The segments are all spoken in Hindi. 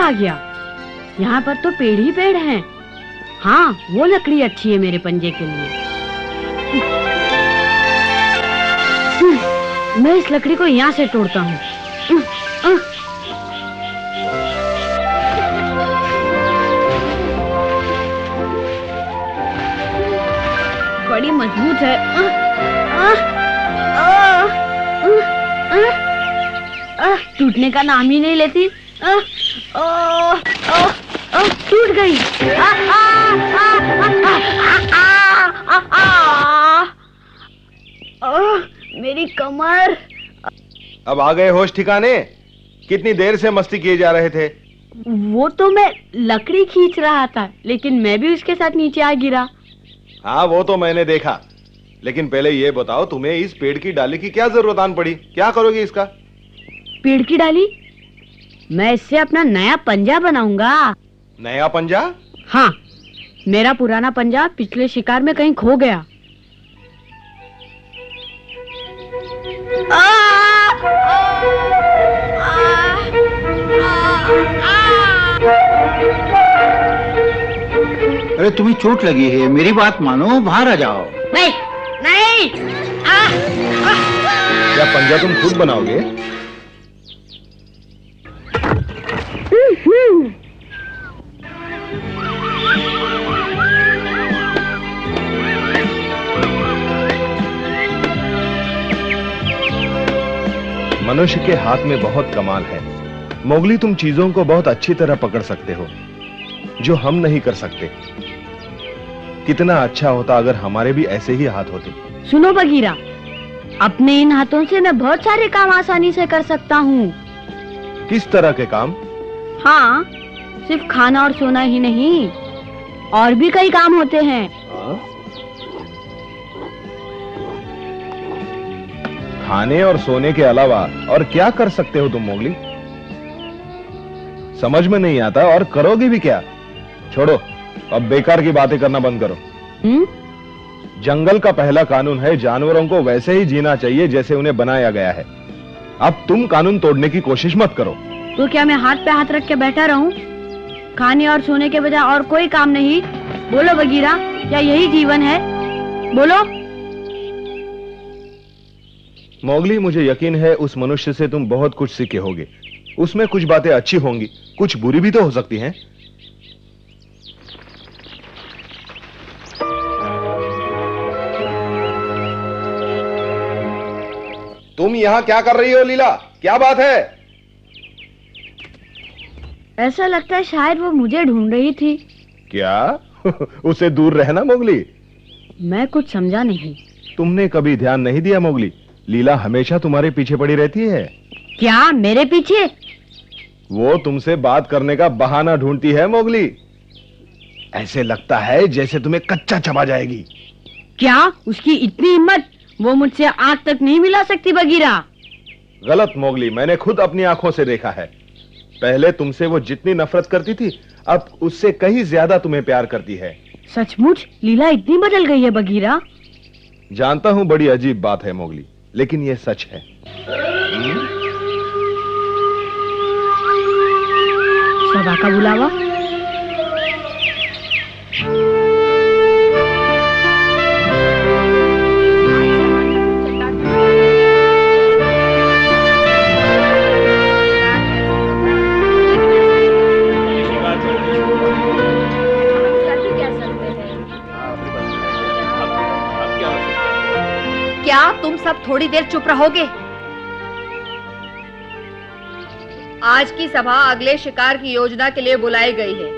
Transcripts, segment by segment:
आ गया? यहाँ पर तो पेड़ ही पेड़ हैं। हाँ, वो लकड़ी अच्छी है मेरे पंजे के लिए। मैं इस लकड़ी को यहाँ से तोड़ता हूँ। बड़ी मजबूत है। टूटने का नाम ही नहीं लेती। टूट गई। मेरी कमर। अब आ गए होश ठिकाने? कितनी देर से मस्ती किए जा रहे थे? वो तो मैं लकड़ी खींच रहा था, लेकिन मैं भी उसके साथ नीचे आ गिरा। हाँ, वो तो मैंने देखा, लेकिन पहले ये बताओ तुम्हें इस पेड़ की डाली की क्या जरूरत आन पड़ी? क्या करोगे इसका? पेड़ की डाली? मैं इससे अपना नया पंजा बनाऊंगा। नया पंजा? हाँ, मेरा पुराना पंजा पिछले शिकार में कहीं खो गया। अरे तुम्हें चोट लगी है, मेरी बात मानो, बाहर आ जाओ। नहीं, नहीं। क्या पंजा तुम खुद बनाओगे? मनुष्य के हाथ में बहुत कमाल है। मोगली, तुम चीजों को बहुत अच्छी तरह पकड़ सकते हो, जो हम नहीं कर सकते। कितना अच्छा होता अगर हमारे भी ऐसे ही हाथ होते। सुनो बगीरा, अपने इन हाथों से मैं बहुत सारे काम आसानी से कर सकता हूँ। किस तरह के काम? हाँ, सिर्फ खाना और सोना ही नहीं, और भी कई काम होते हैं। खाने और सोने के अलावा और क्या कर सकते हो तुम मोगली? समझ में नहीं आता, और करोगे भी क्या? छोड़ो, अब बेकार की बातें करना बंद करो। जंगल का पहला कानून है, जानवरों को वैसे ही जीना चाहिए जैसे उन्हें बनाया गया है। अब तुम कानून तोड़ने की कोशिश मत करो। तो क्या मैं हाथ पे हाथ रख के बैठा रहूं? खाने और सोने के बजाय और कोई काम नहीं? बोलो बगीरा, क्या यही जीवन है? बोलो। मोगली, मुझे यकीन है उस मनुष्य से तुम बहुत कुछ सीखे होगे। उसमें कुछ बातें अच्छी होंगी, कुछ बुरी भी तो हो सकती हैं। तुम यहां क्या कर रही हो लीला? क्या बात है? ऐसा लगता है शायद वो मुझे ढूंढ रही थी। क्या? उसे दूर रहना मोगली। मैं कुछ समझा नहीं। तुमने कभी ध्यान नहीं दिया मोगली, लीला हमेशा तुम्हारे पीछे पड़ी रहती है। क्या मेरे पीछे? वो तुमसे बात करने का बहाना ढूंढती है मोगली। ऐसे लगता है जैसे तुम्हें कच्चा चबा जाएगी। क्या उसकी इतनी हिम्मत? वो मुझसे आंख तक नहीं मिला सकती बगीरा। गलत मोगली, मैंने खुद अपनी आंखों से देखा है। पहले तुमसे वो जितनी नफरत करती थी, अब उससे कहीं ज्यादा तुम्हें प्यार करती है। सचमुच लीला इतनी बदल गई है बगीरा? जानता हूं बड़ी अजीब बात है मोगली, लेकिन यह सच है। सभा का बुलावा। क्या तुम सब थोड़ी देर चुप रहोगे? आज की सभा अगले शिकार की योजना के लिए बुलाई गई है।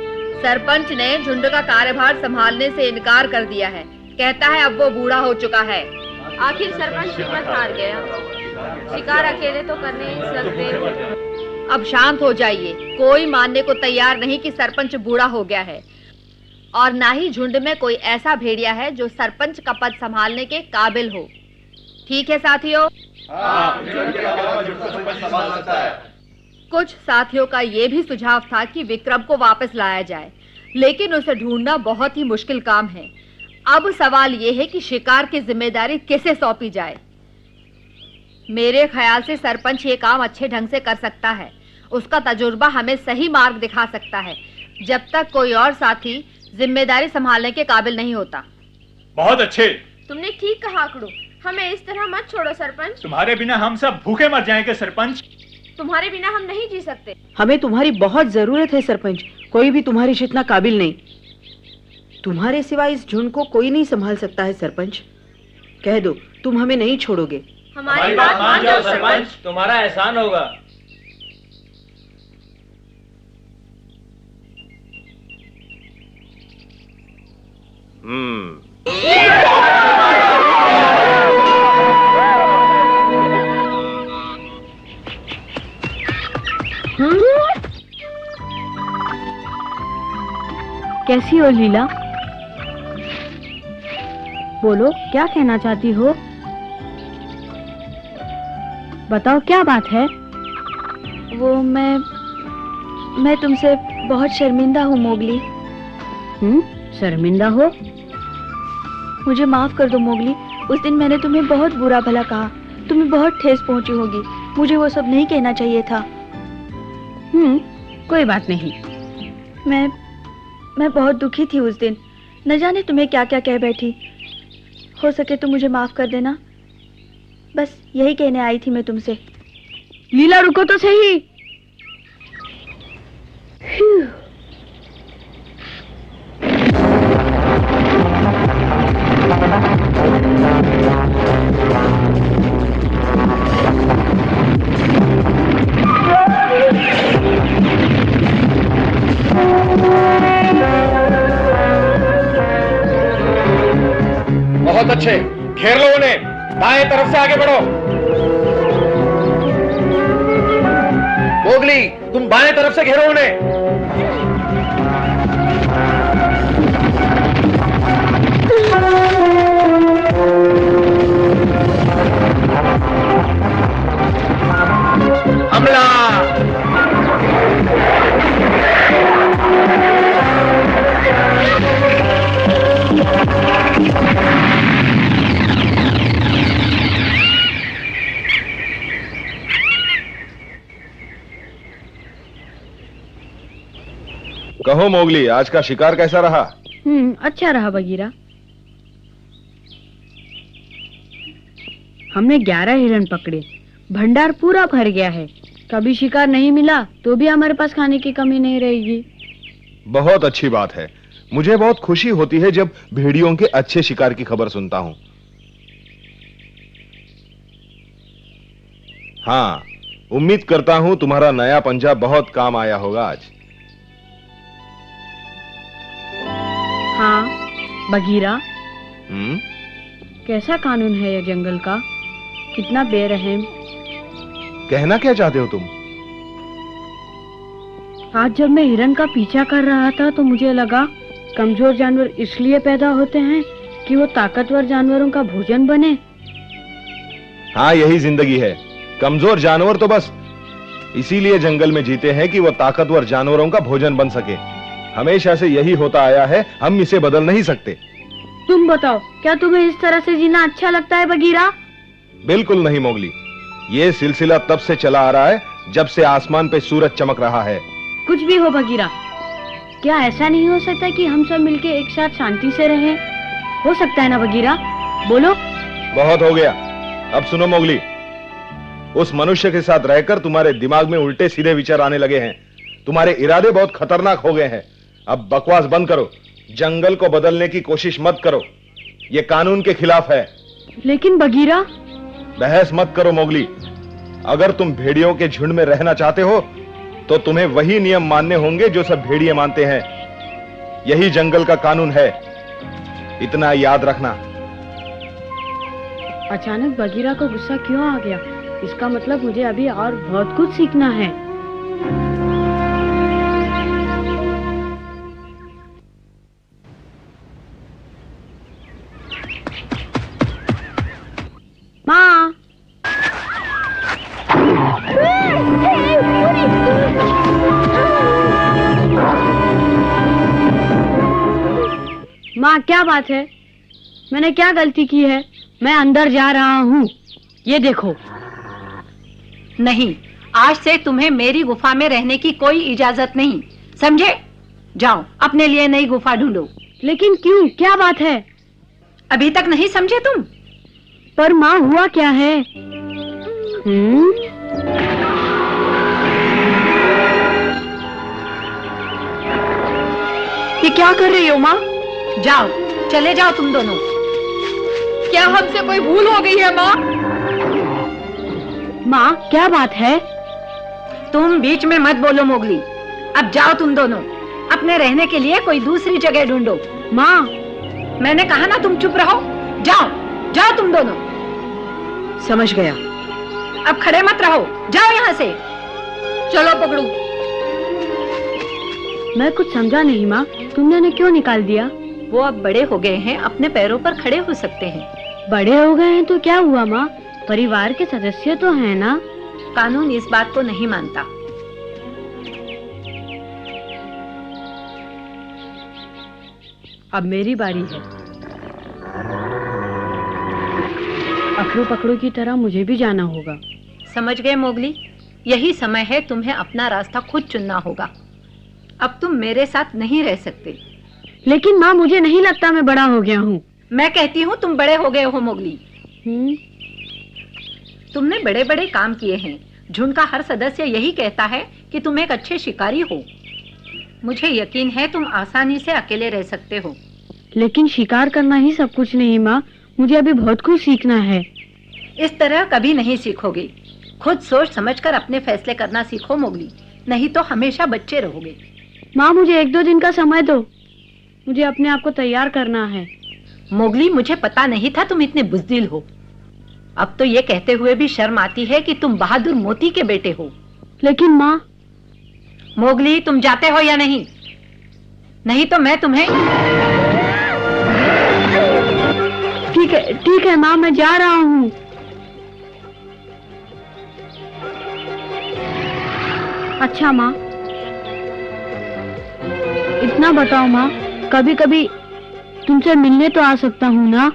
सरपंच ने झुंड का कार्यभार संभालने से इनकार कर दिया है। कहता है अब वो बूढ़ा हो चुका है। आखिर सरपंच हिम्मत हार गया। शिकार अकेले तो कर नहीं सकते। अब शांत हो जाइए। कोई मानने को तैयार नहीं कि सरपंच बूढ़ा हो गया है, और ना ही झुंड में कोई ऐसा भेड़िया है जो सरपंच का पद संभालने के काबिल हो। ठीक है साथियों? कुछ साथियों का यह भी सुझाव था कि विक्रम को वापस लाया जाए, लेकिन उसे ढूंढना बहुत ही मुश्किल काम है। अब सवाल यह है कि शिकार की जिम्मेदारी किसे सौंपी जाए। मेरे ख्याल से सरपंच ये काम अच्छे ढंग से कर सकता है, उसका तजुर्बा हमें सही मार्ग दिखा सकता है, जब तक कोई और साथी जिम्मेदारी संभालने के काबिल नहीं होता। बहुत अच्छे। तुमने ठीक कहा आकड़ू, हमें इस तरह मत छोड़ो सरपंच। तुम्हारे बिना हम सब भूखे मर जाएंगे सरपंच। तुम्हारे बिना हम नहीं जी सकते। हमें तुम्हारी बहुत जरूरत है सरपंच, कोई भी तुम्हारी जितना काबिल नहीं। तुम्हारे सिवा इस झुंड को कोई नहीं संभाल सकता है सरपंच। कह दो तुम हमें नहीं छोड़ोगे। हमारी बात मान जाओ सरपंच, तुम्हारा एहसान होगा। कैसी हो लीला? बोलो, क्या कहना चाहती हो? बताओ क्या बात है? वो मैं तुमसे बहुत शर्मिंदा हूँ मोगली। शर्मिंदा हो? मुझे माफ कर दो मोगली, उस दिन मैंने तुम्हें बहुत बुरा भला कहा, तुम्हें बहुत ठेस पहुंची होगी। मुझे वो सब नहीं कहना चाहिए था। कोई बात नहीं। मैं बहुत दुखी थी उस दिन, न जाने तुम्हें क्या क्या कह बैठी। हो सके तो मुझे माफ कर देना, बस यही कहने आई थी मैं तुमसे। लीला रुको तो सही। बहुत अच्छे, घेर लो उन्हें, दाएं तरफ से आगे बढ़ो। मोगली, तुम बाएं तरफ से घेरो उन्हें। हमला। कहो मोगली, आज का शिकार कैसा रहा? अच्छा रहा बगीरा। हमने 11 हिरण पकड़े, भंडार पूरा भर गया है। कभी शिकार नहीं मिला तो भी हमारे पास खाने की कमी नहीं रहेगी। बहुत अच्छी बात है। मुझे बहुत खुशी होती है जब भेड़ियों के अच्छे शिकार की खबर सुनता हूं। हाँ, उम्मीद करता हूं तुम्हारा नया पंजा बहुत काम आया होगा आज। हाँ बगीरा, कैसा कानून है यह जंगल का, कितना बेरहम। कहना क्या चाहते हो तुम? आज जब मैं हिरन का पीछा कर रहा था तो मुझे लगा कमजोर जानवर इसलिए पैदा होते हैं कि वो ताकतवर जानवरों का भोजन बने। हाँ, यही जिंदगी है। कमजोर जानवर तो बस इसीलिए जंगल में जीते हैं कि वो ताकतवर जानवरों का भोजन बन सके। हमेशा से यही होता आया है, हम इसे बदल नहीं सकते। तुम बताओ, क्या तुम्हें इस तरह से जीना अच्छा लगता है बगीरा? बिल्कुल नहीं मोगली, ये सिलसिला तब से चला आ रहा है जब से आसमान पे सूरज चमक रहा है। कुछ भी हो बगीरा, क्या ऐसा नहीं हो सकता कि हम सब मिलके एक साथ शांति से रहें? हो सकता है ना बगीरा? बोलो। बहुत हो गया, अब सुनो मोगली। उस मनुष्य के साथ रहकर तुम्हारे दिमाग में उल्टे सीधे विचार आने लगे हैं। तुम्हारे इरादे बहुत खतरनाक हो गए हैं। अब बकवास बंद करो, जंगल को बदलने की कोशिश मत करो, ये कानून के खिलाफ है। लेकिन बगीरा। बहस मत करो मोगली। अगर तुम भेड़ियों के झुंड में रहना चाहते हो तो तुम्हें वही नियम मानने होंगे जो सब भेड़िए मानते हैं। यही जंगल का कानून है, इतना याद रखना। अचानक बगीरा को गुस्सा क्यों आ गया? इसका मतलब मुझे अभी और बहुत कुछ सीखना है। माँ, माँ क्या बात है? मैंने क्या गलती की है? मैं अंदर जा रहा हूँ, ये देखो। नहीं, आज से तुम्हें मेरी गुफा में रहने की कोई इजाजत नहीं, समझे? जाओ अपने लिए नई गुफा ढूंढो। लेकिन क्यों, क्या बात है? अभी तक नहीं समझे तुम? पर माँ हुआ क्या है? ये क्या कर रही हो माँ? जाओ, चले जाओ तुम दोनों। क्या हमसे कोई भूल हो गई है माँ? माँ क्या बात है? तुम बीच में मत बोलो मोगली। अब जाओ तुम दोनों, अपने रहने के लिए कोई दूसरी जगह ढूंढो। माँ मैंने कहा ना तुम चुप रहो। जाओ, जाओ तुम दोनों। समझ गया। अब खड़े मत रहो, जाओ यहाँ से। चलो पकड़ू। मैं कुछ समझा नहीं माँ, तुमने उन्हें क्यों निकाल दिया? वो अब बड़े हो गए हैं, अपने पैरों पर खड़े हो सकते हैं। बड़े हो गए हैं तो क्या हुआ माँ, परिवार के सदस्य तो हैं ना। कानून इस बात को नहीं मानता। अब मेरी बारी है। अकड़ू पकड़ू की तरह मुझे भी जाना होगा। समझ गए मोगली? यही समय है तुम्हें अपना रास्ता खुद चुनना होगा। अब तुम मेरे साथ नहीं रह सकते। लेकिन माँ मुझे नहीं लगता मैं बड़ा हो गया हूँ। मैं कहती हूँ तुम बड़े हो गए हो मोगली। तुमने बड़े बड़े काम किए हैं। झुंड का हर सदस्य यही कहता है कि तुम एक अच्छे शिकारी हो। मुझे यकीन है तुम आसानी से अकेले रह सकते हो। लेकिन शिकार करना ही सब कुछ नहीं माँ, मुझे अभी बहुत कुछ सीखना है। इस तरह कभी नहीं सीखोगे। खुद सोच समझकर अपने फैसले करना सीखो मोगली, नहीं तो हमेशा बच्चे रहोगे। माँ मुझे 1-2 दिन का समय दो, मुझे अपने आप को तैयार करना है। मोगली मुझे पता नहीं था तुम इतने बुज़दिल हो। अब तो ये कहते हुए भी शर्म आती है कि तुम बहादुर मोती के बेटे हो। लेकिन माँ। मोगली तुम जाते हो या नहीं? नहीं तो मैं तुम्हें। ठीक है माँ, मैं जा रहा हूँ। अच्छा माँ, इतना बताओ माँ, कभी कभी तुमसे मिलने तो आ सकता हूँ ना?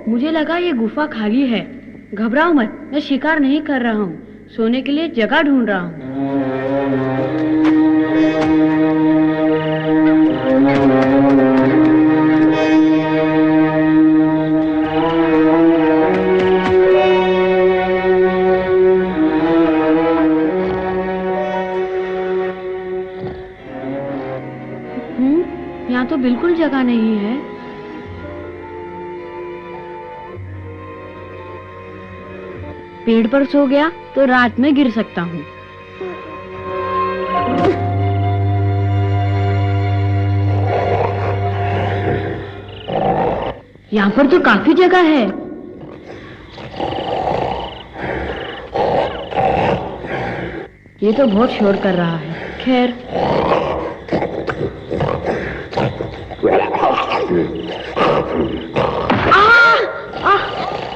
मुझे लगा ये गुफा खाली है। घबराओ मत, मैं शिकार नहीं कर रहा हूँ, सोने के लिए जगह ढूंढ रहा हूँ। यहाँ तो बिल्कुल जगह नहीं है। पेड़ पर सो गया तो रात में गिर सकता हूँ। यहाँ पर तो काफी जगह है। ये तो बहुत शोर कर रहा है। खैर,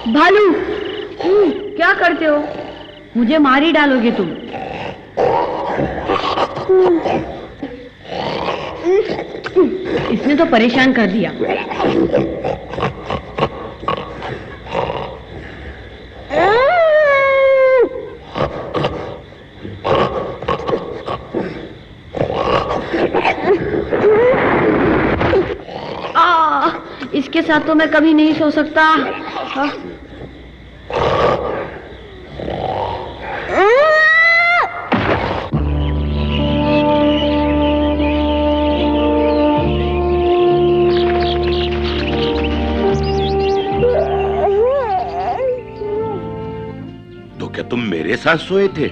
भालू, क्या करते हो? मुझे मार ही डालोगे तुम। इसने तो परेशान कर दिया। इसके साथ तो मैं कभी नहीं सो सकता। मेरे साथ सोए थे?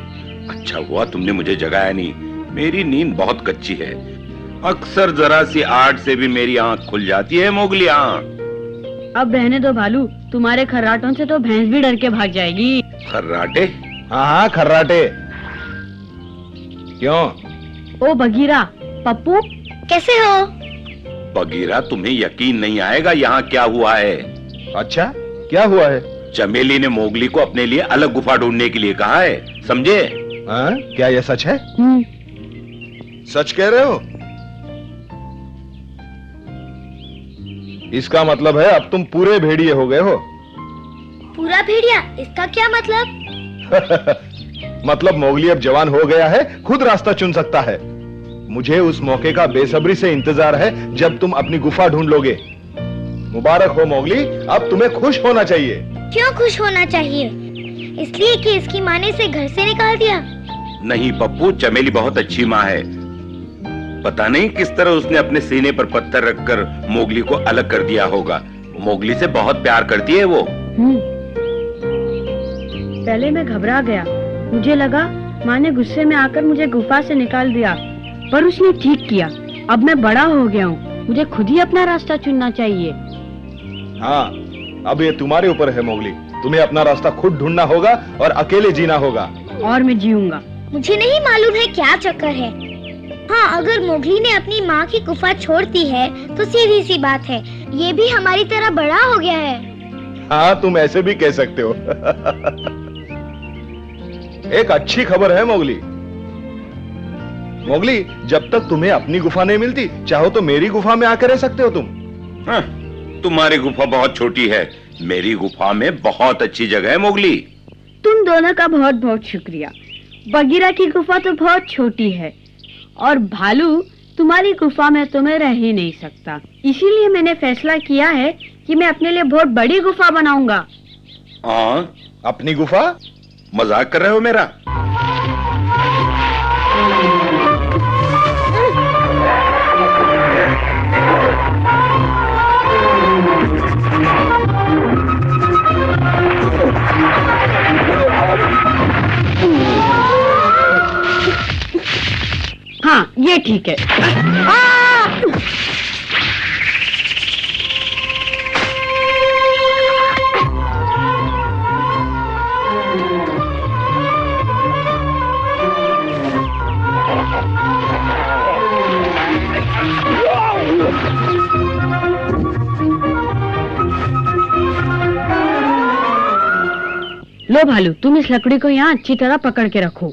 अच्छा हुआ तुमने मुझे जगाया नहीं, मेरी नींद बहुत कच्ची है। अक्सर जरा सी आड़ से भी मेरी आंख खुल जाती है मोगली। अब रहने दो भालू, तुम्हारे खर्राटों से तो भैंस भी डर के भाग जाएगी। खर्राटे? हाँ हाँ खर्राटे। क्यों? ओ बगीरा, पप्पू कैसे हो? बगीरा, तुम्हें यकीन नहीं आएगा यहाँ क्या हुआ है। अच्छा क्या हुआ है? चमेली ने मोगली को अपने लिए अलग गुफा ढूंढने के लिए कहा है, समझे? हाँ, क्या यह सच है? सच कह रहे हो? इसका मतलब है अब तुम पूरे भेड़िए हो गए हो। पूरा भेड़िया? इसका क्या मतलब? मतलब मोगली अब जवान हो गया है, खुद रास्ता चुन सकता है। मुझे उस मौके का बेसब्री से इंतजार है जब तुम अपनी गुफा ढूंढ लोगे। मुबारक हो मोगली, अब तुम्हें खुश होना चाहिए। क्यों खुश होना चाहिए? इसलिए कि इसकी माँ ने इसे घर से निकाल दिया? नहीं पप्पू, चमेली बहुत अच्छी माँ है। पता नहीं किस तरह उसने अपने सीने पर पत्थर रखकर मोगली को अलग कर दिया होगा। मोगली से बहुत प्यार करती है वो। पहले मैं घबरा गया, मुझे लगा माँ ने गुस्से में आकर मुझे गुफा से निकाल दिया, पर उसने ठीक किया। अब मैं बड़ा हो गया हूँ, मुझे खुद ही अपना रास्ता चुनना चाहिए। हाँ, अब ये तुम्हारे ऊपर है मोगली, तुम्हें अपना रास्ता खुद ढूंढना होगा और अकेले जीना होगा। और मैं जीऊंगा। मुझे नहीं मालूम है क्या चक्कर है। हाँ, अगर मोगली ने अपनी माँ की गुफा छोड़ दी है तो सीधी सी बात है, ये भी हमारी तरह बड़ा हो गया है। हाँ, तुम ऐसे भी कह सकते हो। एक अच्छी खबर है मोगली। मोगली, जब तक तुम्हें अपनी गुफा नहीं मिलती, चाहो तो मेरी गुफा में आकर रह सकते हो तुम। हाँ, तुम्हारी गुफा बहुत छोटी है, मेरी गुफा में बहुत अच्छी जगह है मोगली। तुम दोनों का बहुत बहुत शुक्रिया। बगीरा की गुफा तो बहुत छोटी है और भालू, तुम्हारी गुफा में तुम्हें रह ही नहीं सकता। इसीलिए मैंने फैसला किया है कि मैं अपने लिए बहुत बड़ी गुफा बनाऊंगा। हाँ, अपनी गुफा? मजाक कर रहे हो मेरा? हाँ, ये ठीक है। लो भालू, तुम इस लकड़ी को यहाँ अच्छी तरह पकड़ के रखो।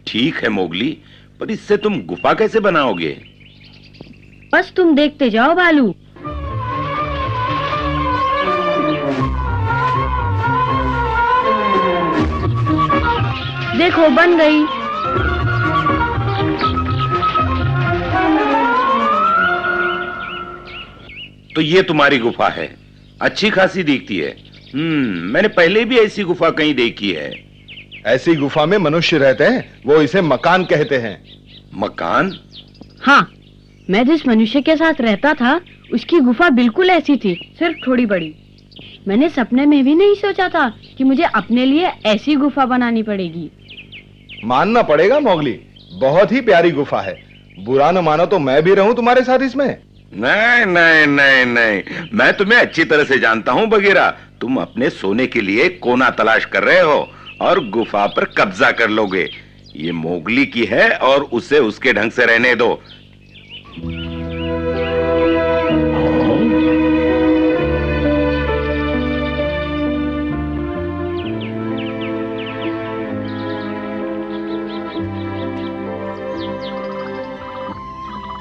ठीक है मोगली, पर इससे तुम गुफा कैसे बनाओगे? बस तुम देखते जाओ भालू। देखो, बन गई। तो ये तुम्हारी गुफा है, अच्छी खासी दिखती है। मैंने पहले भी ऐसी गुफा कहीं देखी है। ऐसी गुफा में मनुष्य रहते हैं, वो इसे मकान कहते हैं। मकान? हाँ, मैं जिस मनुष्य के साथ रहता था उसकी गुफा बिल्कुल ऐसी थी, सिर्फ थोड़ी बड़ी। मैंने सपने में भी नहीं सोचा था कि मुझे अपने लिए ऐसी गुफा बनानी पड़ेगी। मानना पड़ेगा मोगली, बहुत ही प्यारी गुफा है। बुरा न मानो तो मैं भी रहूं तुम्हारे साथ इसमें। नहीं नहीं नहीं नहीं, मैं तुम्हें अच्छी तरह से जानता हूँ बगीरा। तुम अपने सोने के लिए कोना तलाश कर रहे हो और गुफा पर कब्जा कर लोगे। ये मोगली की है और उसे उसके ढंग से रहने दो।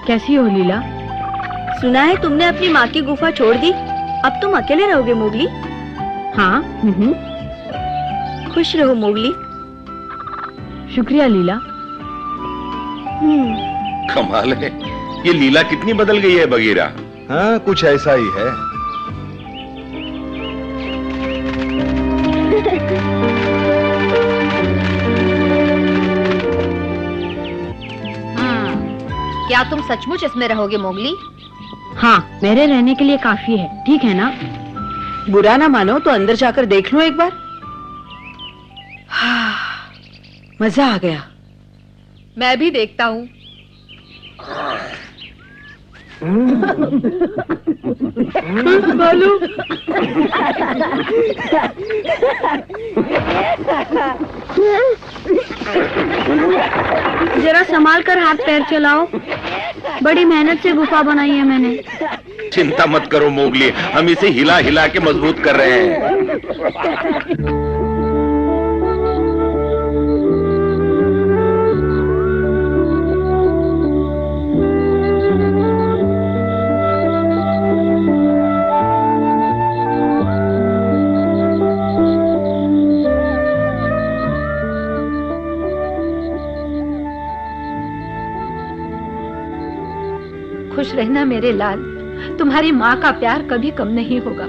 कैसी हो लीला? सुना है तुमने अपनी माँ की गुफा छोड़ दी, अब तुम अकेले रहोगे मोगली? हाँ। खुश रहो मोगली। शुक्रिया लीला। कमाल है, ये लीला कितनी बदल गई है बगीरा। हाँ, कुछ ऐसा ही है। क्या तुम सचमुच इसमें रहोगे मोगली? हाँ, मेरे रहने के लिए काफी है, ठीक है ना? बुरा ना मानो तो अंदर जाकर देख लो एक बार। मजा आ गया। मैं भी देखता हूँ। भालू, जरा संभाल कर हाथ पैर चलाओ। बड़ी मेहनत से गुफा बनाई है मैंने। चिंता मत करो मोगली, हम इसे हिला हिला के मजबूत कर रहे हैं। खुश रहना मेरे लाल, तुम्हारी माँ का प्यार कभी कम नहीं होगा।